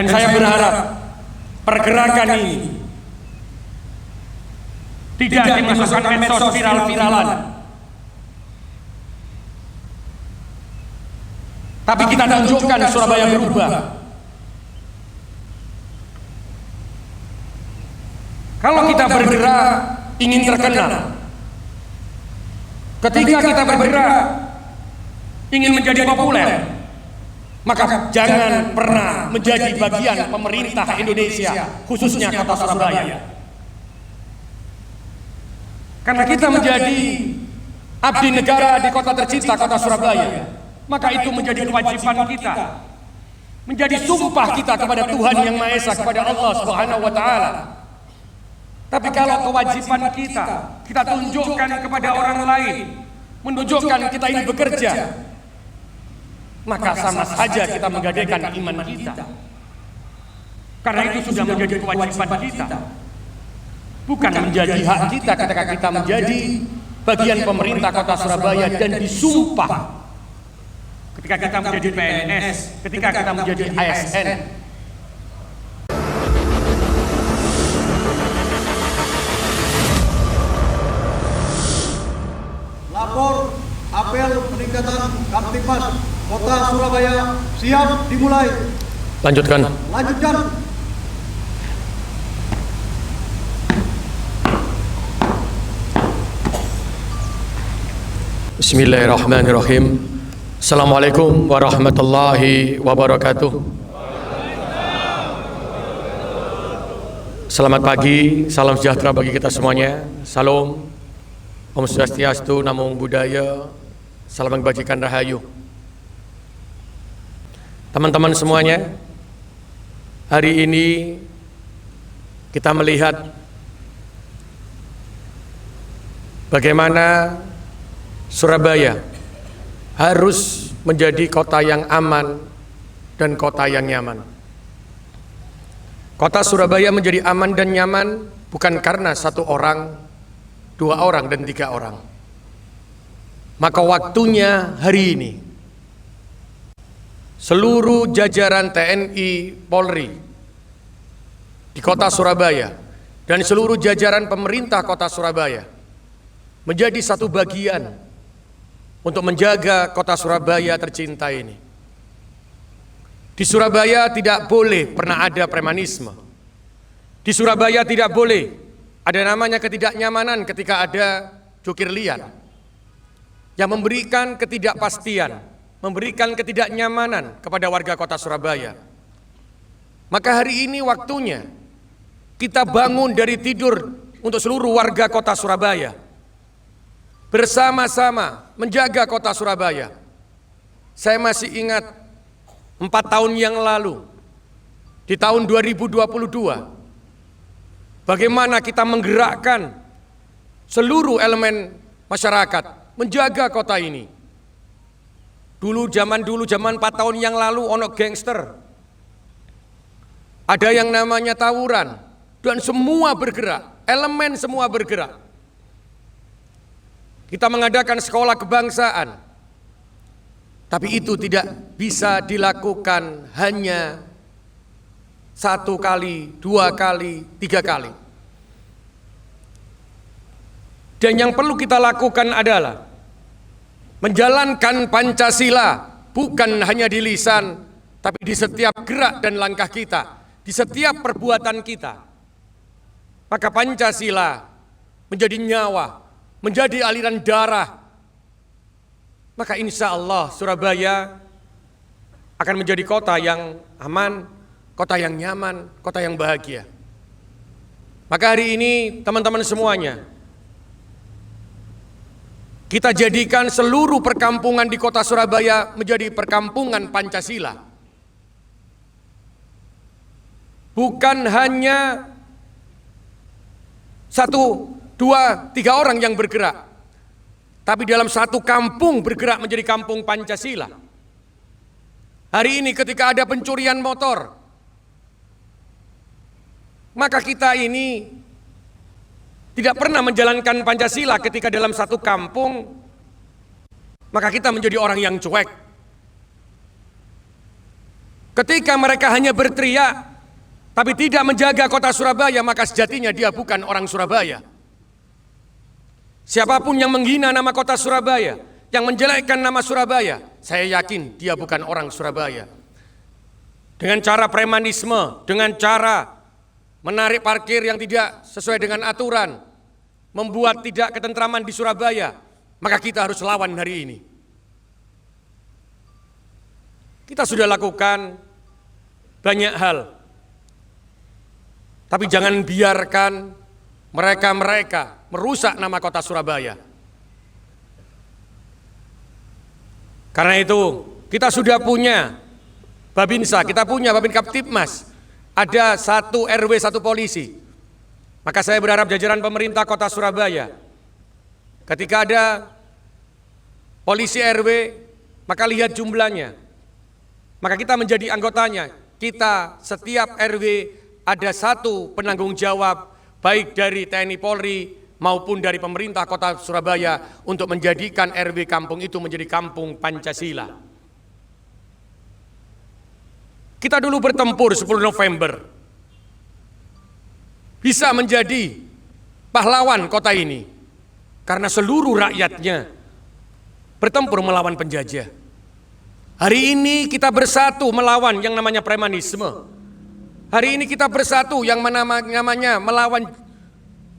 Dan saya berharap pergerakan ini tidak dimasukkan medsos viral-viralan, tapi kita tunjukkan Surabaya berubah. Kalau kita bergerak ingin terkenal, ketika kita bergerak ingin menjadi populer, maka jangan pernah menjadi bagian pemerintah Indonesia, khususnya kota Surabaya. Karena kita menjadi abdi negara di kota tercinta, kota Surabaya, maka itu menjadi kewajiban kita, menjadi sumpah kita kepada Tuhan Yang Maha Esa, kepada Allah Subhanahu wa Ta'ala. Tapi kalau kewajiban kita tunjukkan kepada orang lain, menunjukkan kita ini bekerja, maka sama saja kita menggadaikan iman kita. Karena itu sudah menjadi kewajiban kita, bukan menjadi hak kita ketika kita menjadi bagian pemerintah kota Surabaya dan disumpah ketika kita menjadi PNS, ketika kita menjadi ASN. Lapor apel peningkatan Kamtipmas Kota Surabaya siap dimulai. Lanjutkan. Bismillahirrahmanirrahim. Assalamualaikum warahmatullahi wabarakatuh. Selamat pagi, salam sejahtera bagi kita semuanya. Salam, Om Swastiastu, Namo Buddhaya, salam kebajikan rahayu. Teman-teman semuanya, hari ini kita melihat bagaimana Surabaya harus menjadi kota yang aman dan kota yang nyaman. Kota Surabaya menjadi aman dan nyaman bukan karena satu orang, dua orang, dan tiga orang. Maka waktunya hari ini seluruh jajaran TNI Polri di kota Surabaya dan seluruh jajaran pemerintah kota Surabaya menjadi satu bagian untuk menjaga kota Surabaya tercinta ini. Di Surabaya tidak boleh pernah ada premanisme. Di Surabaya tidak boleh ada namanya ketidaknyamanan ketika ada jokir liar yang memberikan ketidakpastian, memberikan ketidaknyamanan kepada warga kota Surabaya. Maka hari ini waktunya kita bangun dari tidur untuk seluruh warga kota Surabaya, bersama-sama menjaga kota Surabaya. Saya masih ingat 4 tahun yang lalu, di tahun 2022, bagaimana kita menggerakkan seluruh elemen masyarakat menjaga kota ini. Zaman 4 tahun yang lalu ono gangster, ada yang namanya tawuran, dan semua bergerak, elemen semua bergerak. Kita mengadakan sekolah kebangsaan, tapi itu tidak bisa dilakukan hanya 1 kali, 2 kali, 3 kali. Dan yang perlu kita lakukan adalah menjalankan Pancasila bukan hanya di lisan, tapi di setiap gerak dan langkah kita, di setiap perbuatan kita. Maka Pancasila menjadi nyawa, menjadi aliran darah. Maka insya Allah Surabaya akan menjadi kota yang aman, kota yang nyaman, kota yang bahagia. Maka hari ini teman-teman semuanya, kita jadikan seluruh perkampungan di kota Surabaya menjadi perkampungan Pancasila. Bukan hanya 1, 2, 3 orang yang bergerak, tapi dalam satu kampung bergerak menjadi kampung Pancasila. Hari ini ketika ada pencurian motor, maka kita ini tidak pernah menjalankan Pancasila ketika dalam satu kampung, maka kita menjadi orang yang cuek. Ketika mereka hanya berteriak, tapi tidak menjaga kota Surabaya, maka sejatinya dia bukan orang Surabaya. Siapapun yang menghina nama kota Surabaya, yang menjelekkan nama Surabaya, saya yakin dia bukan orang Surabaya. Dengan cara premanisme, dengan cara menarik parkir yang tidak sesuai dengan aturan, membuat tidak ketentraman di Surabaya, maka kita harus lawan hari ini. Kita sudah lakukan banyak hal, tapi jangan biarkan mereka merusak nama kota Surabaya. Karena itu kita sudah punya Babinsa, kita punya Babin Kaptipmas, ada 1 RW 1 polisi. Maka saya berharap jajaran pemerintah kota Surabaya, ketika ada polisi RW, maka lihat jumlahnya. Maka kita menjadi anggotanya, kita setiap RW ada 1 penanggung jawab, baik dari TNI Polri maupun dari pemerintah kota Surabaya, untuk menjadikan RW kampung itu menjadi kampung Pancasila. Kita dulu bertempur 10 November, bisa menjadi pahlawan kota ini, karena seluruh rakyatnya bertempur melawan penjajah. Hari ini kita bersatu melawan yang namanya premanisme. Hari ini kita bersatu yang namanya melawan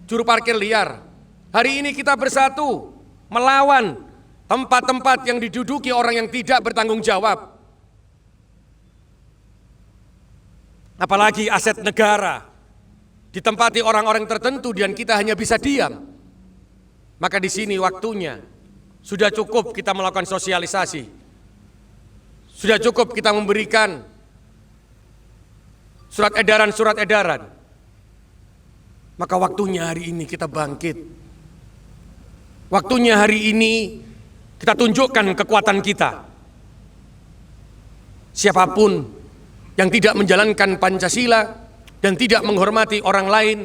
juru parkir liar. Hari ini kita bersatu melawan tempat-tempat yang diduduki orang yang tidak bertanggung jawab. Apalagi aset negara ditempati orang-orang tertentu dan kita hanya bisa diam. Maka di sini waktunya sudah cukup kita melakukan sosialisasi. Sudah cukup kita memberikan surat edaran. Maka waktunya hari ini kita bangkit. Waktunya hari ini kita tunjukkan kekuatan kita. Siapapun yang tidak menjalankan Pancasila dan tidak menghormati orang lain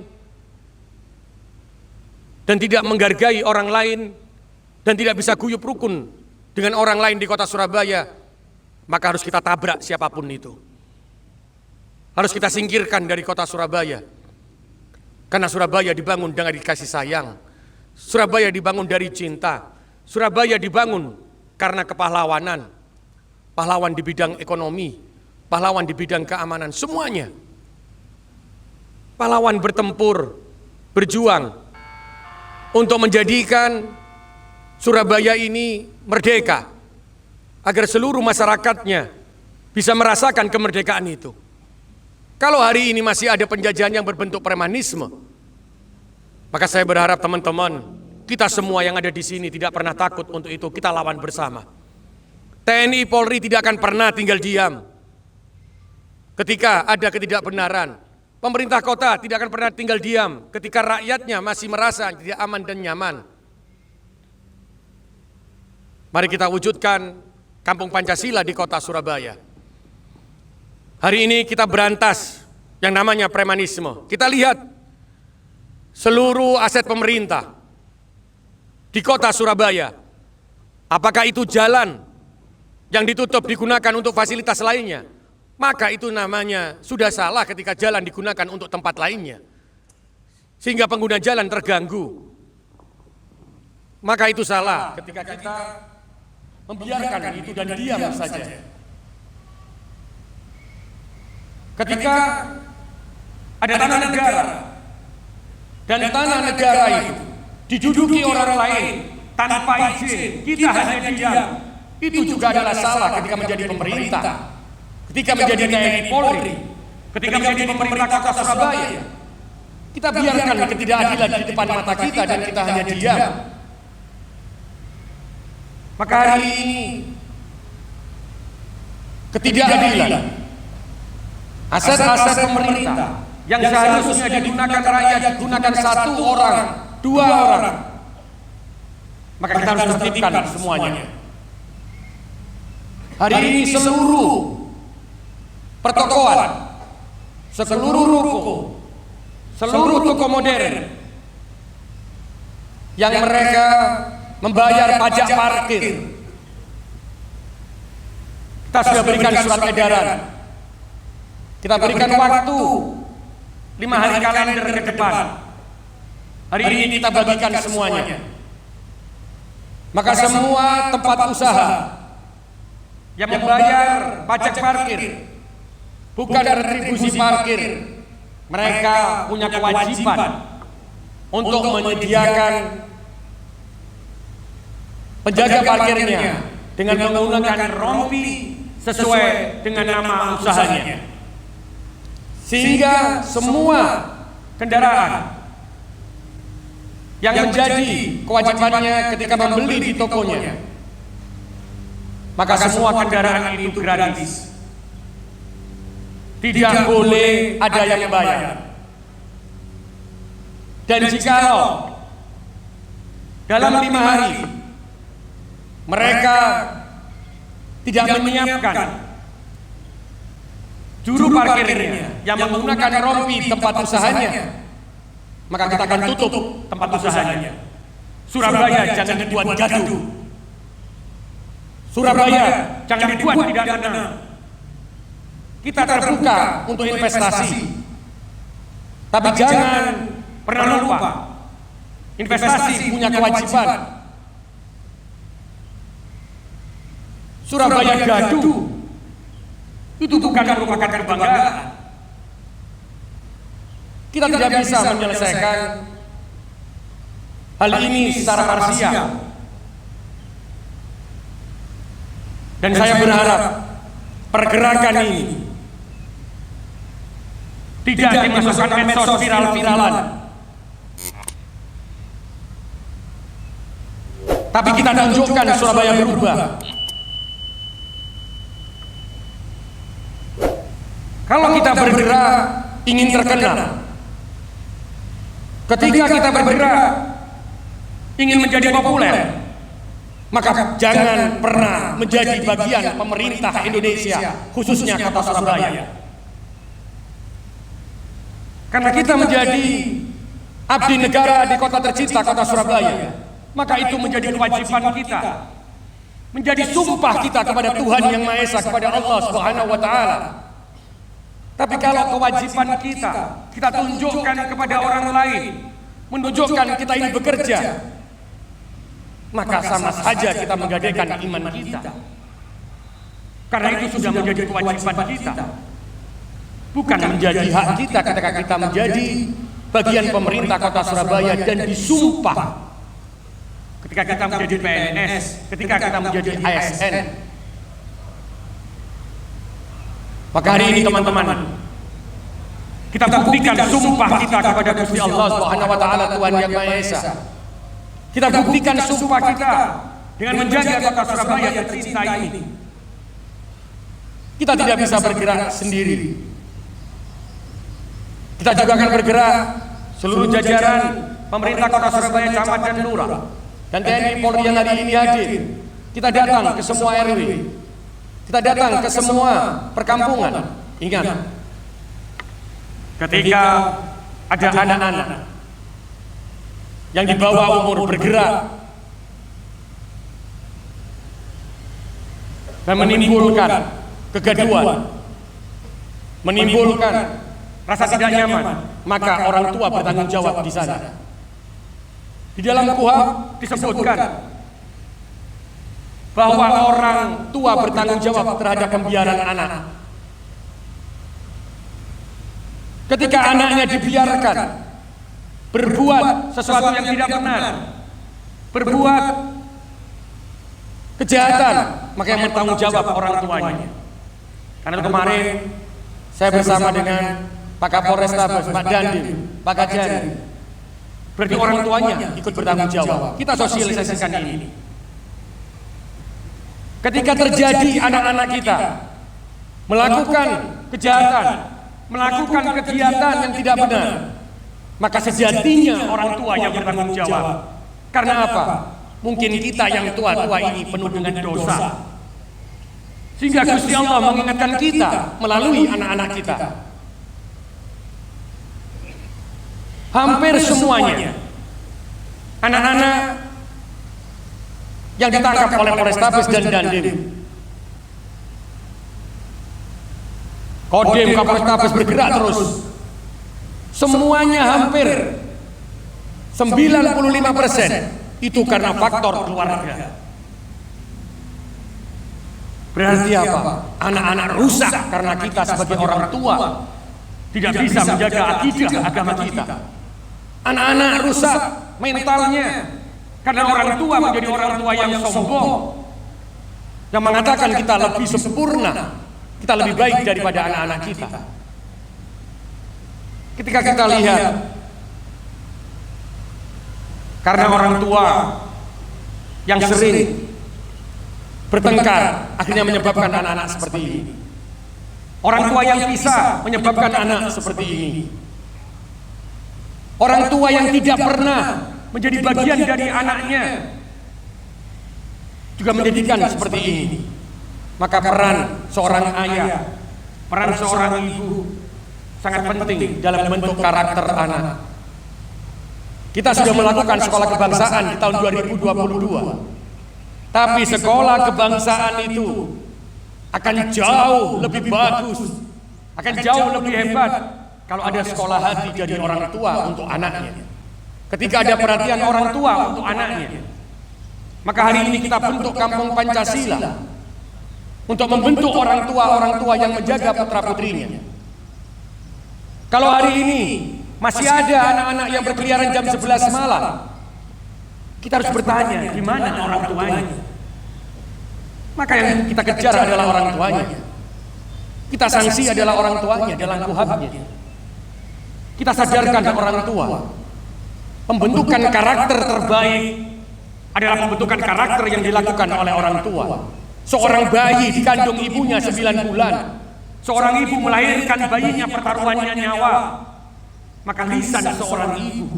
dan tidak menghargai orang lain dan tidak bisa guyup rukun dengan orang lain di kota Surabaya, maka harus kita tabrak siapapun itu. Harus kita singkirkan dari kota Surabaya. Karena Surabaya dibangun dengan kasih sayang. Surabaya dibangun dari cinta. Surabaya dibangun karena kepahlawanan. Pahlawan di bidang ekonomi, pahlawan di bidang keamanan, semuanya. Pahlawan bertempur, berjuang untuk menjadikan Surabaya ini merdeka, agar seluruh masyarakatnya bisa merasakan kemerdekaan itu. Kalau hari ini masih ada penjajahan yang berbentuk premanisme, maka saya berharap teman-teman, kita semua yang ada di sini tidak pernah takut untuk itu, kita lawan bersama. TNI Polri tidak akan pernah tinggal diam ketika ada ketidakbenaran. Pemerintah kota tidak akan pernah tinggal diam ketika rakyatnya masih merasa tidak aman dan nyaman. Mari kita wujudkan Kampung Pancasila di kota Surabaya. Hari ini kita berantas yang namanya premanisme. Kita lihat seluruh aset pemerintah di kota Surabaya. Apakah itu jalan yang ditutup digunakan untuk fasilitas lainnya? Maka itu namanya sudah salah ketika jalan digunakan untuk tempat lainnya, sehingga pengguna jalan terganggu. Maka itu salah ketika kita membiarkan itu dan diam saja. Ketika ada tanah negara dan tanah negara itu diduduki orang lain tanpa izin, kita hanya diam, itu juga adalah salah ketika menjadi pemerintah, ketika menjadi TNI Polri, ketika menjadi pemerintah kota Surabaya. Kita biarkan ketidakadilan di depan mata kita dan kita hanya diam. Maka hari ini ketidakadilan, aset-aset pemerintah yang seharusnya digunakan rakyat digunakan 1 orang, 2 orang, maka kita harus tertibkan semuanya. Hari ini seluruh pertokoan, seluruh ruko, seluruh toko modern yang mereka membayar pajak parkir, kita sudah berikan surat edaran Kita berikan waktu 5 hari kalender ke depan. Hari ini kita bagikan semuanya. Maka semua tempat usaha yang membayar pajak parkir, bukan retribusi parkir, mereka punya kewajiban untuk menyediakan penjaga parkirnya dengan menggunakan rompi sesuai dengan nama usahanya, sehingga semua kendaraan yang menjadi kewajibannya ketika membeli di tokonya, maka semua kendaraan itu gratis, tidak boleh ada yang bayar. Dan jikalau dalam 5 hari mereka tidak menyiapkan juru parkirnya yang menggunakan rompi tempat usahanya, maka kita akan tutup tempat usahanya. Surabaya jangan dibuat gaduh. Surabaya jangan dibuat tidak tenang. Kita terbuka untuk investasi, tapi jangan pernah lupa investasi punya kewajiban. Surabaya gaduh itu bukan merupakan kebanggaan. Kita tidak bisa menyelesaikan hal ini secara parsial. Dan saya berharap pergerakan ini tidak dimasukkan medsos viral-viralan, tapi kita tunjukkan Surabaya berubah. Kalau kita bergerak ingin terkenal, ketika kita bergerak ingin menjadi populer, maka jangan pernah menjadi bagian pemerintah Indonesia, khususnya kota Surabaya. Karena kita menjadi abdi negara di kota tercinta, kota Surabaya, maka itu menjadi kewajiban kita, menjadi sumpah kita kepada Tuhan Yang Maha Esa, kepada Allah Subhanahu wa Ta'ala. Tapi kalau kewajiban kita tunjukkan kepada orang lain, menunjukkan kita ini bekerja, maka sama saja kita menggadaikan iman kita. Karena itu sudah menjadi kewajiban kita, bukan menjadi hak kita ketika kita menjadi bagian pemerintah kota Surabaya dan disumpah ketika kita menjadi PNS, ketika kita menjadi ASN. Maka hari ini teman-teman, kita buktikan sumpah kita kepada Gusti Allah Subhanahu wa Ta'ala, Tuhan Yang Maha Esa. Kita buktikan sumpah kita dengan menjaga kota Surabaya tercinta ini. Kita tidak bisa bergerak sendiri. Kita juga akan bergerak seluruh jajaran pemerintah kota Surabaya, camat dan lurah, dan TNI Polri yang hari ini hadir. Kita datang ke semua RW, kita datang ke semua perkampungan. Ingat, ketika ada anak-anak yang di bawah umur bergerak dan menimbulkan kegaduhan, menimbulkan rasa tidak nyaman, maka orang tua bertanggung jawab di sana. Di dalam KUHP disebutkan bahwa orang tua bertanggung jawab terhadap pembiaran anak. Ketika anaknya dibiarkan berbuat sesuatu yang tidak benar, berbuat kejahatan, maka yang bertanggung jawab orang tuanya. Karena kemarin saya bersama dengan Pak Kapolrestabes, Pak Dandim, Pak Kajari, berarti orang tuanya ikut bertanggung jawab. Kita sosialisasikan ini. Ketika terjadi anak-anak kita melakukan kejahatan, melakukan kegiatan yang tidak benar, maka sejatinya orang tua yang bertanggung jawab. Karena apa? Mungkin kita yang tua-tua ini penuh dengan dosa, sehingga Gusti Allah mengingatkan kita melalui anak-anak kita. Hampir semuanya anak-anak yang ditangkap oleh Polrestabes dan Dandim, Kodim, Kapolres bergerak terus. Semuanya hampir 95% itu karena faktor keluarga. Berarti apa? Anak-anak rusak karena kita sebagai orang tua tidak bisa menjaga akidah agama kita. Anak-anak rusak mentalnya karena orang tua menjadi orang tua yang sombong, yang mengatakan kita lebih sempurna, kita lebih baik daripada anak-anak kita. Ketika kita lihat, karena orang tua yang sering bertengkar akhirnya menyebabkan anak-anak seperti ini. Orang tua yang pisah menyebabkan anak seperti ini. Orang tua yang tidak pernah menjadi bagian dari anaknya juga menjadikan seperti ini. Maka peran seorang ayah, peran seorang ibu sangat penting dalam membentuk karakter anak. Kita sudah melakukan sekolah kebangsaan di tahun 2022. Tapi sekolah kebangsaan itu akan jauh lebih bagus, akan jauh lebih hebat kalau ada sekolah hati dari orang tua untuk anaknya. Ketika ada perhatian orang tua untuk anaknya, maka hari ini kita bentuk Kampung Pancasila untuk membentuk orang tua yang menjaga putra-putrinya. Kalau hari ini masih ada anak-anak yang berkeliaran jam 11 malam, kita harus bertanya, di mana orang tuanya? Maka yang kita kejar adalah orang tuanya. Kita sanksi adalah orang tuanya dalam kuhabnya. Kita sadarkan orang tua. Pembentukan karakter terbaik adalah pembentukan karakter yang dilakukan oleh orang tua. Seorang bayi dikandung ibunya 9 bulan. Seorang ibu melahirkan bayinya, pertaruhannya nyawa. Maka lisan seorang ibu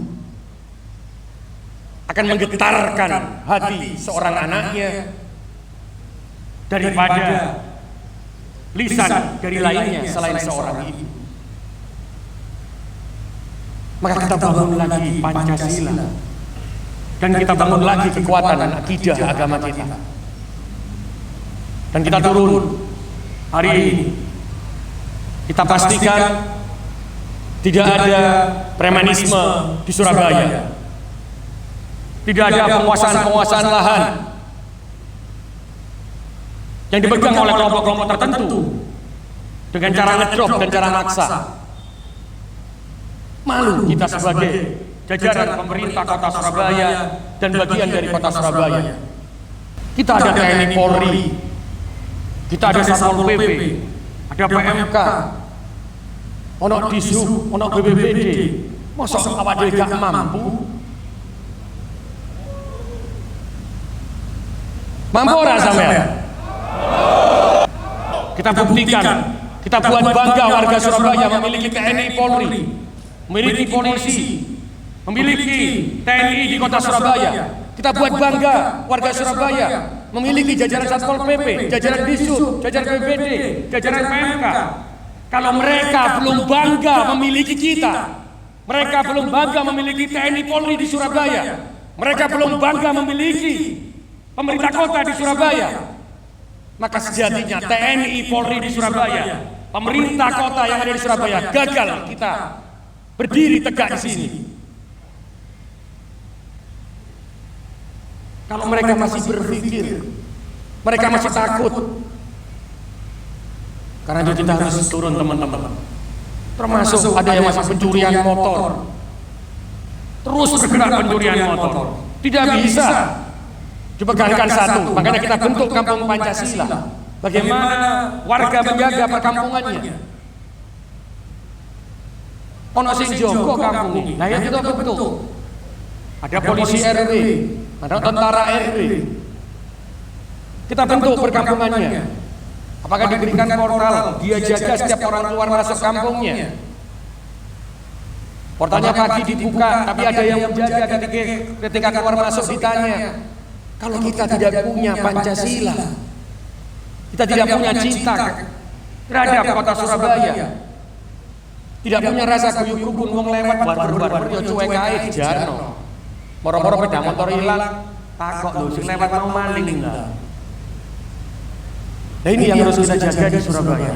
akan menggetarkan hati seorang anaknya daripada lisan dari lainnya selain seorang ibu. Maka kita bangun lagi Pancasila, dan kita bangun lagi kekuatan akidah agama kita, dan kita turun hari ini. Kita pastikan tidak ada premanisme di Surabaya, tidak ada penguasaan lahan yang dipegang oleh kelompok-kelompok tertentu dengan cara ngedrop dan cara maksa. Malu kita sebagai jajaran pemerintah Kota Surabaya dan bagian dari Kota Surabaya. Kita ada TNI Polri, kita ada Satpol PP, ada PMK, ono Dishub, ono BPBD. Mosok awak dhewe gak mampu? Mampu ora sampean? Kita buktikan, kita buat bangga warga Surabaya memiliki TNI Polri, memiliki polisi, memiliki TNI di Kota Surabaya. Kita buat bangga warga Surabaya memiliki jajaran Satpol PP, jajaran Dishub, jajaran BPBD, jajaran PMK. Kalau mereka belum bangga memiliki kita, mereka belum bangga memiliki TNI Polri di Surabaya, mereka belum bangga memiliki pemerintah kota di Surabaya, maka sejatinya TNI Polri di Surabaya, pemerintah kota yang ada di Surabaya gagal kita berdiri tegak di sini. Kalau mereka masih berpikir, mereka masih takut. Karena itu kita harus turun, teman-teman. Termasuk ada yang masih pencurian motor, terus bergerak pencurian motor. Tidak bisa dipegangan satu. Makanya kita bentuk Kampung Pancasila. Bagaimana warga menjaga perkampungannya. Ono sing jogo kampung ini. Nah ya kita bentuk. Ada polisi RW, ada tentara RW. Kita bentuk perkampungannya. Apakah diberikan portal? Dia jaga setiap orang keluar masuk kampungnya. Portalnya pagi dibuka, tapi ada yang menjaga ketika keluar masuk ditanya. Kalau kita tidak punya Pancasila, kita tidak punya cinta terhadap Kota Surabaya, tidak punya rasa guyub-guyub wong lewat barbar yo cuek ae dijarno. Moro-moro sepeda motor hilang, takok lho sing lewat mau maling enggak. Nah ini yang harus kita jaga di Surabaya.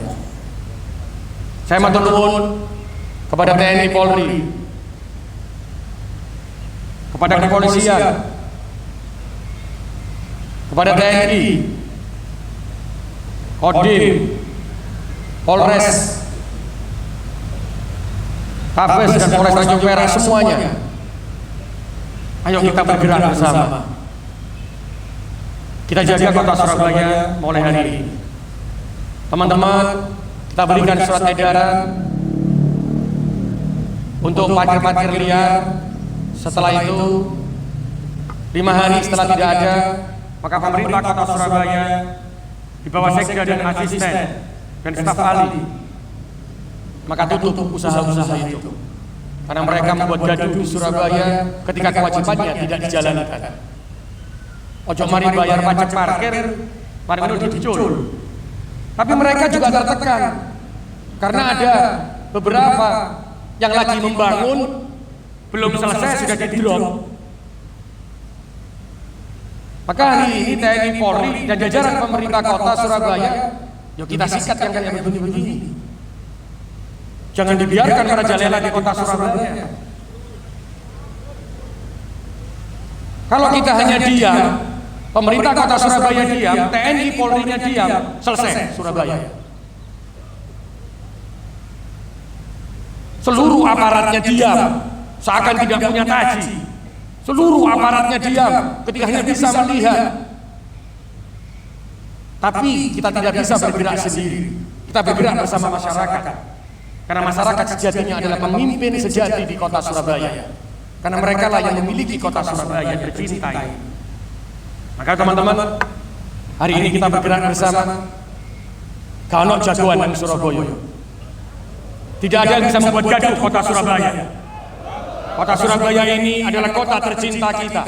Saya matur nuwun kepada TNI Polri, kepada kepolisian, kepada TNI, Kodim, Polres, Kapes dan Polres Tanjung Perak semuanya. Ayo kita bergerak bersama. Kita jaga kota Surabaya mulai hari ini. Teman-teman, kita berikan surat edaran untuk parkir-parkir liar. Setelah itu 5 hari setelah tidak ada, maka pemerintah kota Surabaya di bawah sekda dan asisten dan staf ahli maka tutup usaha-usaha itu, karena mereka membuat gaduh di Surabaya ketika kewajibannya tidak dijalankan. Ojo mari bayar pajak parkir, mari menurut dicul. Tapi mereka juga tertekan karena ada beberapa yang lagi membangun belum selesai sudah di-drop. Maka hari ini TNI Polri dan jajaran pemerintah kota Surabaya, yuk kita sikat yang kayak begini-begini. Jangan dibiarkan merajalela di kota Surabaya. Kalau kita hanya diam, pemerintah kota Surabaya diam, TNI Polri-nya diam, selesai Surabaya. Seluruh aparatnya diam, seakan tidak punya taji. Seluruh aparatnya diam ketika hanya bisa melihat. Tapi kita tidak bisa bergerak sendiri. Kita bergerak bersama masyarakat. Karena masyarakat sejatinya adalah pemimpin sejati di kota Surabaya. Karena mereka lah yang memiliki kota Surabaya tercintai. Maka teman-teman, hari ini kita bergerak bersama. Kalau jagoan yang Surabaya, tidak ada yang bisa membuat gaduh kota Surabaya. Kota Surabaya ini adalah kota tercinta kita.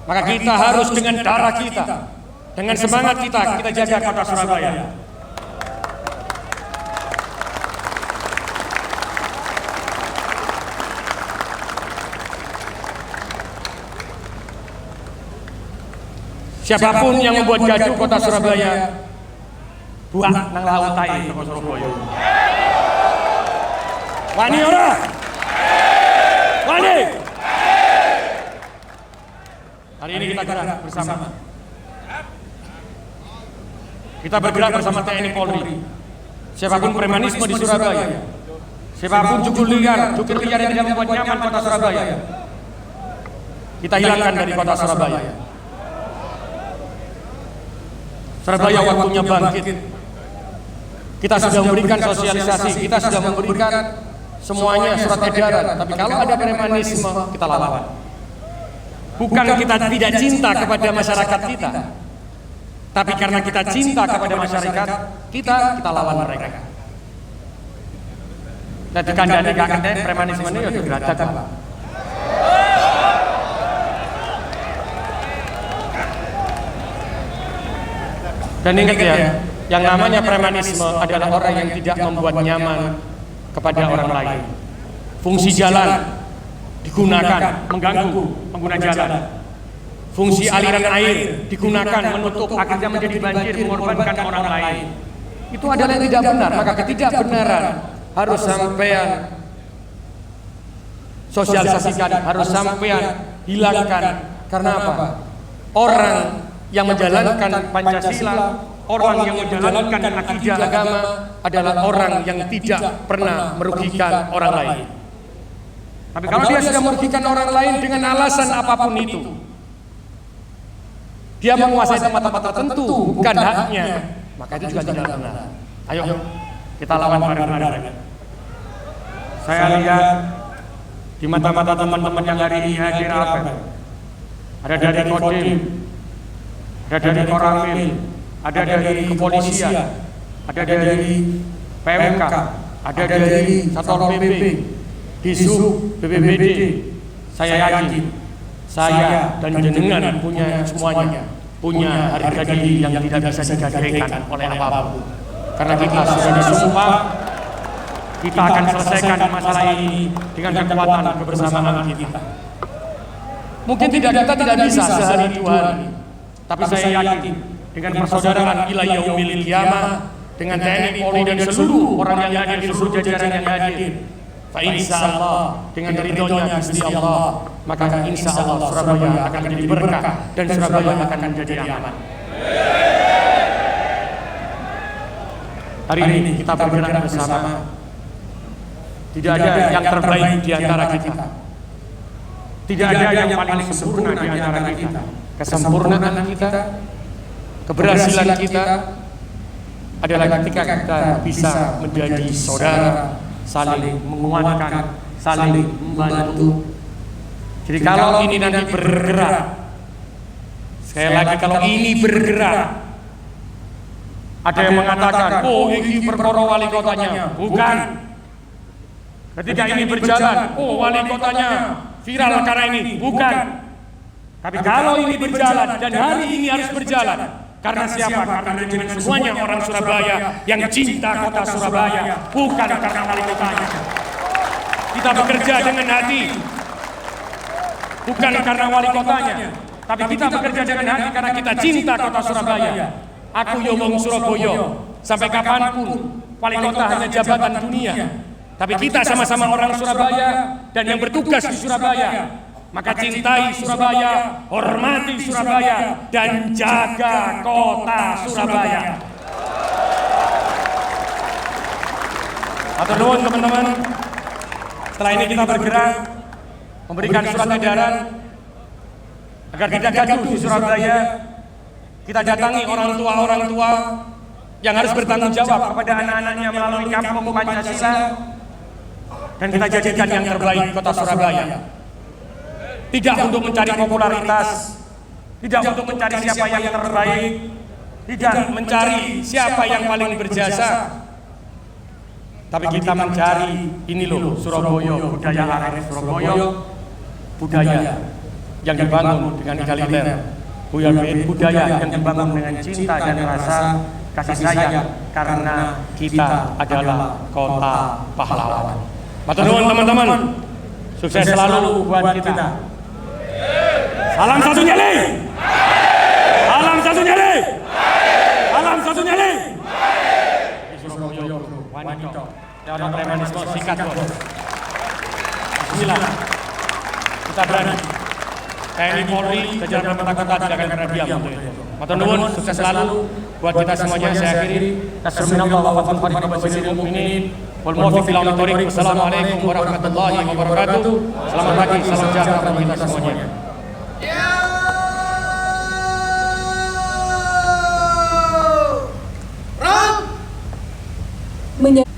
Maka kita harus dengan darah kita, dengan semangat kita jaga kota Surabaya. Siapapun yang membuat gaduh kota Surabaya, buang nang laut tai kota Surabaya. Wani ora? Wani. Hari ini kita gerak bersama. Kita bergerak bersama TNI Polri. Siapapun premanisme di Surabaya, siapapun jukir liar yang tidak membuat nyaman kota Surabaya, kita hilangkan dari kota Surabaya. Surabaya waktunya bangkit. Kita sudah memberikan sosialisasi, kita sudah memberikan semuanya surat edaran. Tapi kalau ada premanisme, kita lawan. Bukan kita tidak cinta kepada masyarakat kita, tapi karena kita cinta kepada masyarakat kita lawan mereka. Dan dikandani kakek premanisme ini ya digeradak. Dan ingat ya, yang namanya premanisme adalah orang yang tidak membuat nyaman kepada orang lain. Fungsi jalan digunakan mengganggu pengguna jalan. Fungsi aliran air digunakan menutup, akhirnya menjadi banjir, mengorbankan orang lain. Itu adalah yang tidak benar. Maka ketidakbenaran harus sampean sosialisasikan, harus sampean hilangkan. Karena apa? Orang yang menjalankan Pancasila, orang yang menjalankan akidah agama adalah orang yang tidak pernah merugikan orang lain. Tapi kalau dia sudah merugikan orang lain dengan alasan apapun itu, dia menguasai tempat-tempat tertentu bukan haknya, maka itu juga tidak benar. Ayo kita lawan bareng-bareng. Saya lihat di mata-mata teman-teman yang hari ini hadir ada dari Kodim, ada dari Koramil, ada dari kepolisian, ada dari PMK, ada dari Satpol PP, Disub, BPBD. Saya yakin saya dan jenengan punya semuanya, punya harga diri yang tidak bisa digadaikan oleh apapun. Karena kita sudah disumpah, kita akan selesaikan masalah ini dengan kekuatan kebersamaan kita. Mungkin kita tidak bisa sehari dua hari, tapi saya yakin dengan persaudaraan ila yaumil qiyamah dengan TNI, Polri dan seluruh orang yang hadir, seluruh jajaran yang hadir. Fa insyaallah dengan ridhonya Gusti Allah, maka insyaallah Surabaya akan menjadi berkah dan Surabaya akan menjadi aman. Hari ini kita bergerak bersama. Tidak ada yang terbaik di antara kita. Tidak ada yang paling sempurna di antara kita. Kesempurnaan kita, keberhasilan kita adalah ketika kita bisa menjadi saudara, saling menguatkan, saling membantu. Jadi kalau ini nanti bergerak, sekali lagi kalau ini bergerak, ada yang mengatakan, oh ini perkara wali kotanya. Bukan. Ketika ini berjalan, oh wali kotanya viral karena ini. Bukan. Tapi kalau ini berjalan dan hari ini harus berjalan, karena siapa? Karena dengan semuanya orang Surabaya yang cinta kota Surabaya, bukan karena wali kotanya. Kita bekerja dengan hati, bukan karena wali kotanya, tapi kita bekerja dengan hati karena kita cinta kota Surabaya. Aku Yomong Surabaya, sampai kapanpun wali kota hanya jabatan dunia, tapi kita sama-sama orang Surabaya dan yang bertugas di Surabaya. Maka cintai Surabaya, hormati Surabaya, dan jaga kota Surabaya. Atur nuwun teman-teman. Setelah ini kita bergerak memberikan surat edaran agar tidak gaduh di Surabaya. Kita datangi orang tua yang harus bertanggung jawab kepada anak-anaknya melalui kampung Pancasila, dan kita jadikan yang terbaik kota Surabaya. Tidak untuk mencari popularitas, tidak untuk mencari siapa yang terbaik, tidak mencari siapa yang paling berjasa, tapi kita mencari ini loh, Surabaya, budaya arek Surabaya, budaya yang dibangun dengan egaliter, budaya yang dibangun dengan cinta dan rasa kasih sayang, karena kita adalah kota pahlawan. Matur nuwun teman-teman, sukses selalu buat kita. Salam satu nyali. Salam satu nyali. Salam satu nyali. Surabaya, wanita. Jangan premanisme sikat bos. Bismillah. Kita berani. TNI Polri, jajaran pemerintah kota tidak akan pernah diam. Matur nuwun, sukses selalu buat kita semuanya. Saya akhiri. Tasminallahu wa fadhil basiril mukminin. Wal muwaffiq ila thoriq. Wassalamualaikum warahmatullahi wabarakatuh. Selamat pagi, salam sejahtera bagi kita semuanya. Menjadi